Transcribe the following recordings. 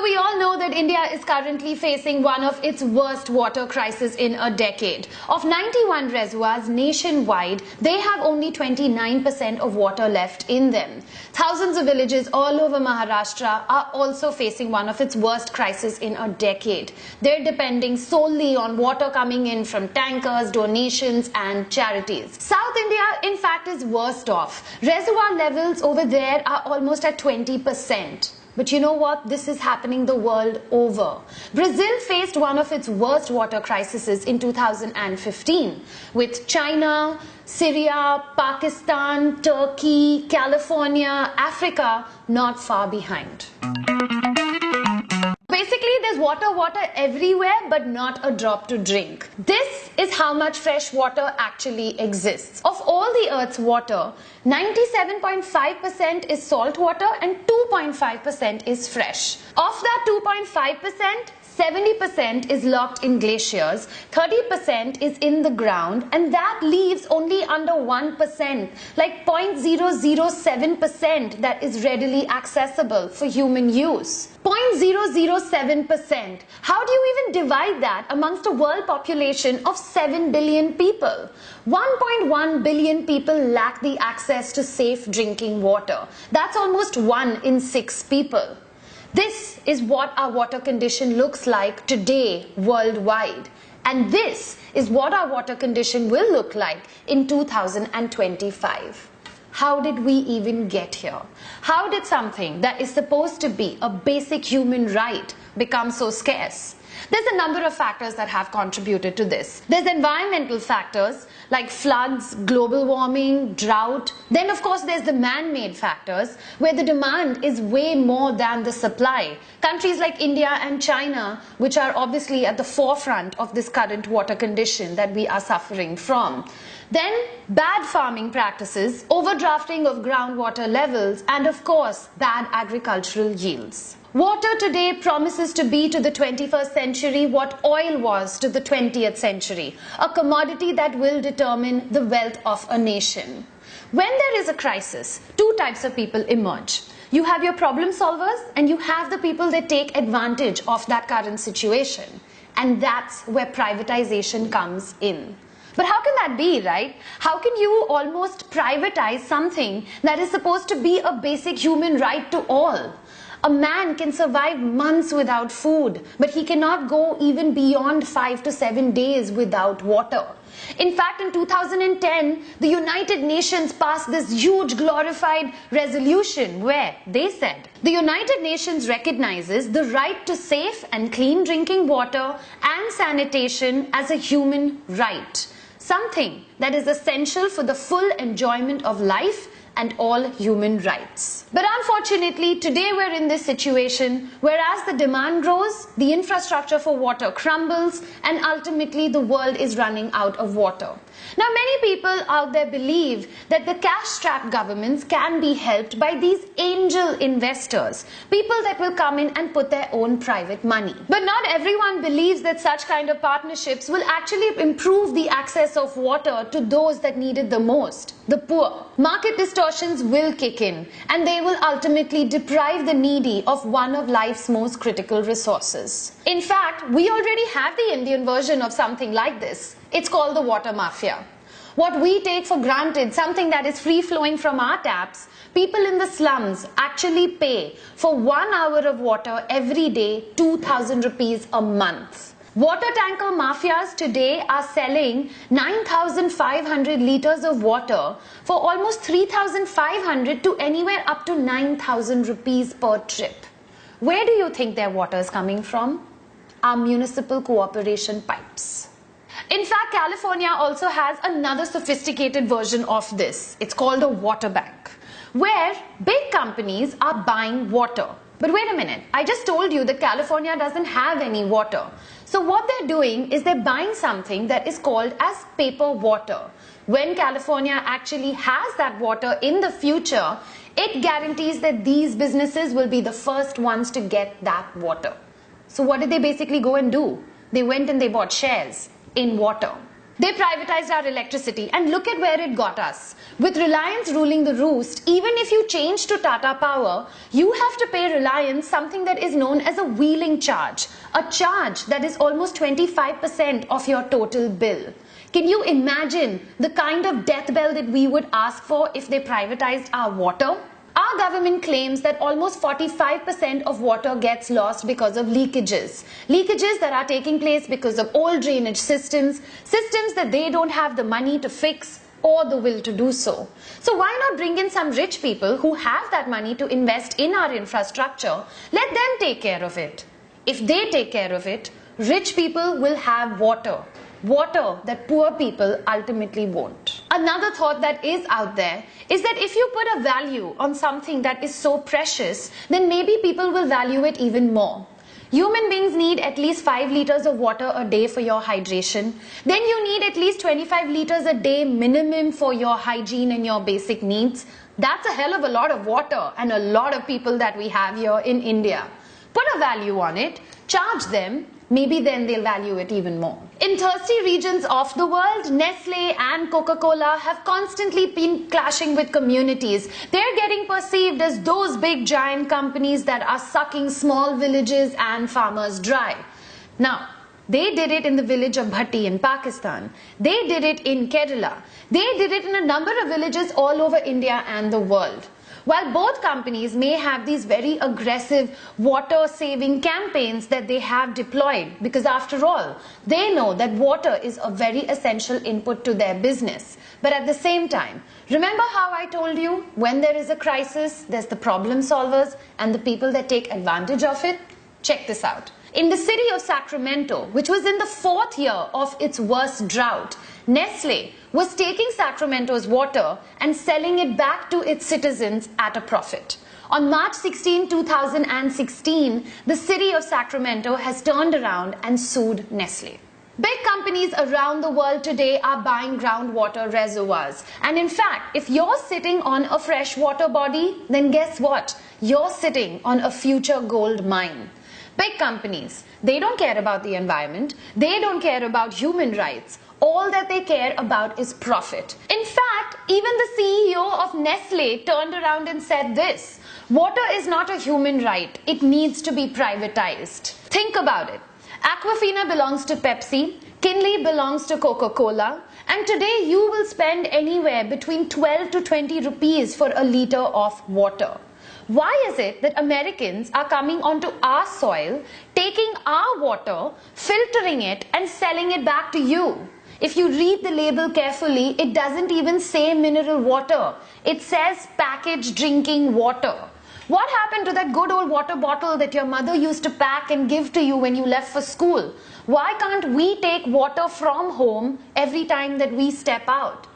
we all know that India is currently facing one of its worst water crises in a decade. Of 91 reservoirs nationwide, they have only 29% of water left in them. Thousands of villages all over Maharashtra are also facing one of its worst crises in a decade. They're depending solely on water coming in from tankers, donations and charities. South India, in fact, is worst off. Reservoir levels over there are almost at 20%. But you know what? This is happening the world over. Brazil faced one of its worst water crises in 2015, with China, Syria, Pakistan, Turkey, California, Africa not far behind. Basically, there's water everywhere, but not a drop to drink. This is how much fresh water actually exists. Of all the Earth's water, 97.5% is salt water and 2.5% is fresh. Of that 2.5%, 70% is locked in glaciers, 30% is in the ground, and that leaves only under 1%, like 0.007% that is readily accessible for human use. 0.007%. How do you even divide that amongst a world population of 7 billion people? 1.1 billion people lack the access to safe drinking water. That's almost 1 in 6 people. This is what our water condition looks like today worldwide. And this is what our water condition will look like in 2025. How did we even get here? How did something that is supposed to be a basic human right become so scarce? There's a number of factors that have contributed to this. There's environmental factors like floods, global warming, drought. Then, of course, there's the man-made factors where the demand is way more than the supply. Countries like India and China, which are obviously at the forefront of this current water condition that we are suffering from. Then, bad farming practices, overdrafting of groundwater levels, and of course, bad agricultural yields. Water today promises to be to the 21st century what oil was to the 20th century, a commodity that will determine the wealth of a nation. When there is a crisis, two types of people emerge. You have your problem solvers and you have the people that take advantage of that current situation. And that's where privatization comes in. But how can that be, right? How can you almost privatize something that is supposed to be a basic human right to all? A man can survive months without food, but he cannot go even beyond 5 to 7 days without water. In fact, in 2010, the United Nations passed this huge glorified resolution where they said, the United Nations recognizes the right to safe and clean drinking water and sanitation as a human right, something that is essential for the full enjoyment of life and all human rights. But unfortunately, today we're in this situation where as the demand grows, the infrastructure for water crumbles and ultimately the world is running out of water. Now, many people out there believe that the cash-strapped governments can be helped by these angel investors, people that will come in and put their own private money. But not everyone believes that such kind of partnerships will actually improve the access of water to those that need it the most, the poor. Market distortions will kick in and they will ultimately deprive the needy of one of life's most critical resources. In fact, we already have the Indian version of something like this. It's called the water mafia. What we take for granted, something that is free-flowing from our taps, people in the slums actually pay for 1 hour of water every day, 2,000 rupees a month. Water tanker mafias today are selling 9,500 liters of water for almost 3,500 to anywhere up to 9,000 rupees per trip. Where do you think their water is coming from? Our municipal cooperation pipes. In fact, California also has another sophisticated version of this. It's called a water bank, where big companies are buying water. But wait a minute, I just told you that California doesn't have any water. So what they're doing is they're buying something that is called as paper water. When California actually has that water in the future, it guarantees that these businesses will be the first ones to get that water. So what did they basically go and do? They went and they bought shares in water. They privatized our electricity and look at where it got us. With Reliance ruling the roost, even if you change to Tata Power, you have to pay Reliance something that is known as a wheeling charge, a charge that is almost 25% of your total bill. Can you imagine the kind of death bell that we would ask for if they privatized our water? Our government claims that almost 45% of water gets lost because of leakages. Leakages that are taking place because of old drainage systems, systems that they don't have the money to fix or the will to do so. So why not bring in some rich people who have that money to invest in our infrastructure? Let them take care of it. If they take care of it, rich people will have water. Water that poor people ultimately won't. Another thought that is out there is that if you put a value on something that is so precious, then maybe people will value it even more. Human beings need at least 5 liters of water a day for your hydration. Then you need at least 25 liters a day minimum for your hygiene and your basic needs. That's a hell of a lot of water and a lot of people that we have here in India. Put a value on it, charge them. Maybe then they'll value it even more. In thirsty regions of the world, Nestle and Coca-Cola have constantly been clashing with communities. They're getting perceived as those big giant companies that are sucking small villages and farmers dry. Now, they did it in the village of Bhatti in Pakistan. They did it in Kerala. They did it in a number of villages all over India and the world. While both companies may have these very aggressive water-saving campaigns that they have deployed, because after all, they know that water is a very essential input to their business. But at the same time, remember how I told you, when there is a crisis, there's the problem solvers and the people that take advantage of it? Check this out. In the city of Sacramento, which was in the 4th year of its worst drought, Nestle was taking Sacramento's water and selling it back to its citizens at a profit. On March 16, 2016, the city of Sacramento has turned around and sued Nestle. Big companies around the world today are buying groundwater reservoirs. And in fact, if you're sitting on a freshwater body, then guess what? You're sitting on a future gold mine. Big companies, they don't care about the environment. They don't care about human rights. All that they care about is profit. In fact, even the CEO of Nestle turned around and said this: water is not a human right. It needs to be privatized. Think about it. Aquafina belongs to Pepsi, Kinley belongs to Coca-Cola, and today you will spend anywhere between 12 to 20 rupees for a liter of water. Why is it that Americans are coming onto our soil, taking our water, filtering it and selling it back to you? If you read the label carefully, it doesn't even say mineral water. It says packaged drinking water. What happened to that good old water bottle that your mother used to pack and give to you when you left for school? Why can't we take water from home every time that we step out?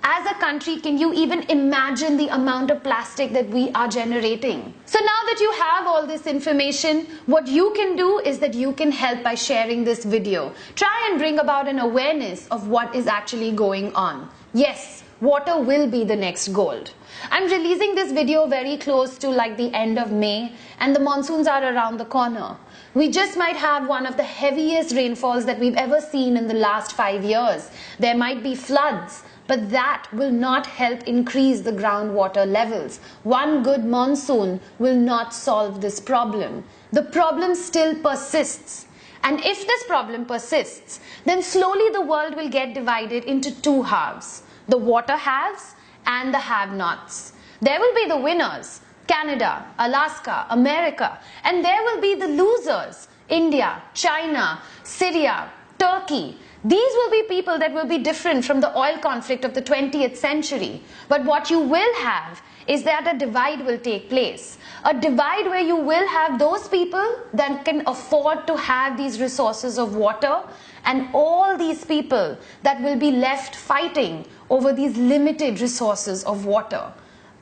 As a country, can you even imagine the amount of plastic that we are generating? So now that you have all this information, what you can do is that you can help by sharing this video. Try and bring about an awareness of what is actually going on. Yes, water will be the next gold. I'm releasing this video very close to like the end of May, and the monsoons are around the corner. We just might have one of the heaviest rainfalls that we've ever seen in the last 5 years. There might be floods, but that will not help increase the groundwater levels. One good monsoon will not solve this problem. The problem still persists. And if this problem persists, then slowly the world will get divided into 2 halves. The water haves and the have-nots. There will be the winners, Canada, Alaska, America, and there will be the losers, India, China, Syria, Turkey. These will be people that will be different from the oil conflict of the 20th century. But what you will have is that a divide will take place. A divide where you will have those people that can afford to have these resources of water, and all these people that will be left fighting over these limited resources of water.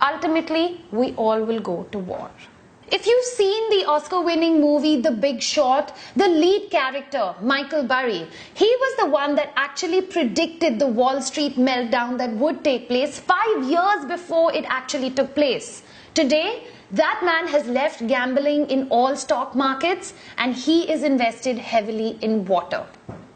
Ultimately, we all will go to war. If you've seen the Oscar-winning movie The Big Short, the lead character, Michael Burry, he was the one that actually predicted the Wall Street meltdown that would take place 5 years before it actually took place. Today, that man has left gambling in all stock markets and he is invested heavily in water.